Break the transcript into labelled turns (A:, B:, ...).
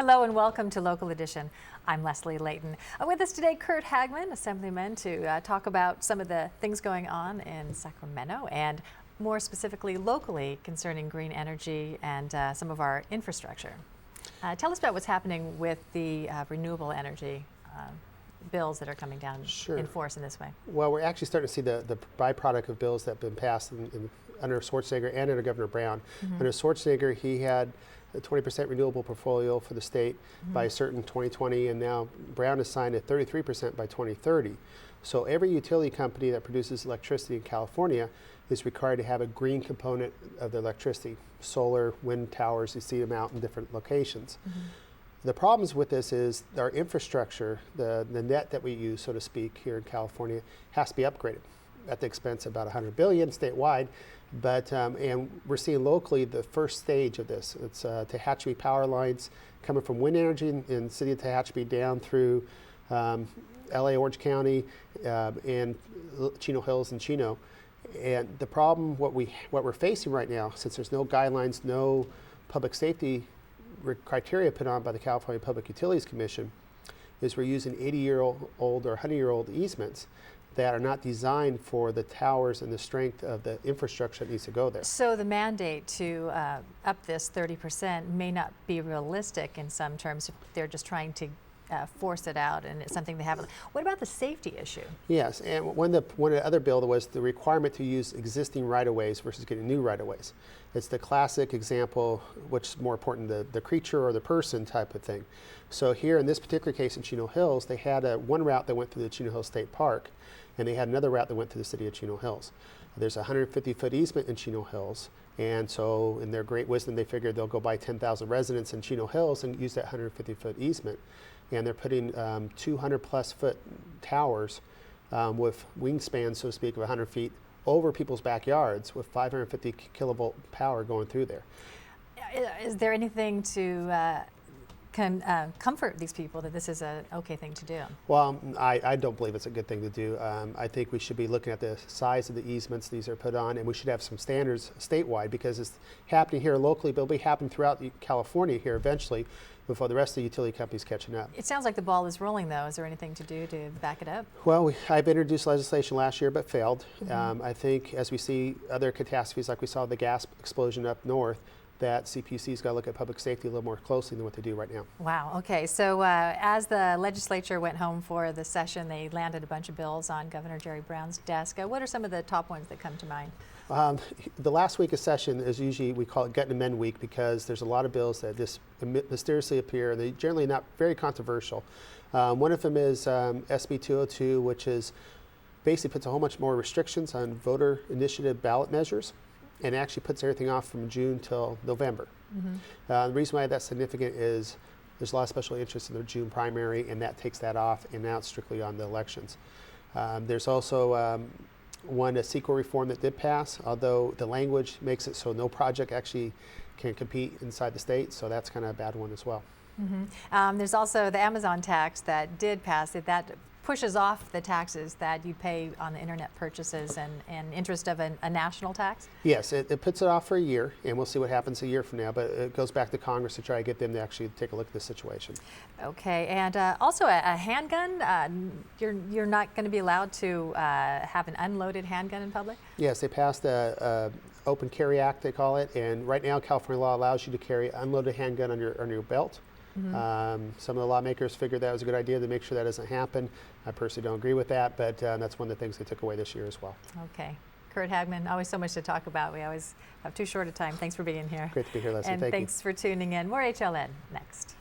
A: Hello and welcome to Local Edition. I'm Leslie Leyton. With us today, Curt Hagman, Assemblyman, to talk about some of the things going on in Sacramento and more specifically locally concerning green energy and some of our infrastructure. Tell us about what's happening with the renewable energy bills that are coming down in force in this way.
B: Well, we're actually starting to see the byproduct of bills that have been passed under Schwarzenegger and under Governor Brown. Under Schwarzenegger, he had a 20% renewable portfolio for the state by a certain 2020, and now Brown has signed at 33% by 2030. So every utility company that produces electricity in California is required to have a green component of their electricity. Solar, wind towers, you see them out in different locations. The problems with this is our infrastructure, the net that we use, so to speak, here in California, has to be upgraded at the expense of about $100 billion statewide. But and we're seeing locally the first stage of this. It's Tehachapi power lines coming from wind energy in the city of Tehachapi down through LA, Orange County, and Chino Hills and Chino. And the problem, what we're facing right now, since there's no guidelines, no public safety criteria put on by the California Public Utilities Commission, is we're using 80-year-old or 100-year-old easements that are not designed for the towers and the strength of the infrastructure that needs to go there.
A: So the mandate to up this 30% may not be realistic in some terms if they're just trying to force it out, and it's something they haven't. What about the safety issue? Yes,
B: and one of the other bill was the requirement to use existing right-of-ways versus getting new right-of-ways. It's the classic example, which is more important, the creature or the person type of thing. So here in this particular case in Chino Hills, they had one route that went through the Chino Hills State Park, and they had another route that went through the city of Chino Hills. There's a 150-foot easement in Chino Hills, and so in their great wisdom, they figured they'll go buy 10,000 residents in Chino Hills and use that 150-foot easement. And they're putting 200-plus foot towers with wingspans, so to speak, of 100 feet over people's backyards with 550 kilovolt power going through there.
A: Is there anything to comfort these people that this is an okay thing to do?
B: Well, I don't believe it's a good thing to do. I think we should be looking at the size of the easements these are put on, and we should have some standards statewide, because it's happening here locally, but it'll be happening throughout California here eventually before the rest of the utility companies catching up.
A: It sounds like the ball is rolling, though. Is there anything to do to back it up?
B: Well, I've introduced legislation last year but failed. I think as we see other catastrophes, like we saw the gas explosion up north, that CPUC's got to look at public safety a little more closely than what they do right now.
A: Wow, okay, so as the legislature went home for the session, they landed a bunch of bills on Governor Jerry Brown's desk. What are some of the top ones that come to mind?
B: The last week of session is usually, we call it Gut and Amend Week, because there's a lot of bills that just mysteriously appear, and they're generally not very controversial. One of them is SB 202, which is basically puts a whole bunch more restrictions on voter initiative ballot measures, and actually puts everything off from June till November. The reason why that's significant is there's a lot of special interest in the June primary, and that takes that off, and now it's strictly on the elections. There's also a CEQA reform that did pass, although the language makes it so no project actually can compete inside the state, so that's kind of a bad one as well.
A: There's also the Amazon tax that did pass. That pushes off the taxes that you pay on the internet purchases and interest of a national tax?
B: Yes, it puts it off for a year, and we'll see what happens a year from now, but it goes back to Congress to try to get them to actually take a look at the situation.
A: Okay, and also a handgun, you're not going to be allowed to have an unloaded handgun in public?
B: Yes, they passed the Open Carry Act, they call it, and right now California law allows you to carry an unloaded handgun on your belt. Some of the lawmakers figured that was a good idea to make sure that doesn't happen. I personally don't agree with that, but that's one of the things they took away this year as well.
A: Okay. Curt Hagman, always so much to talk about. We always have too short a time. Thanks for being here.
B: Great to be here, Leslie.
A: And
B: Thank you.
A: thanks for tuning in. More HLN next.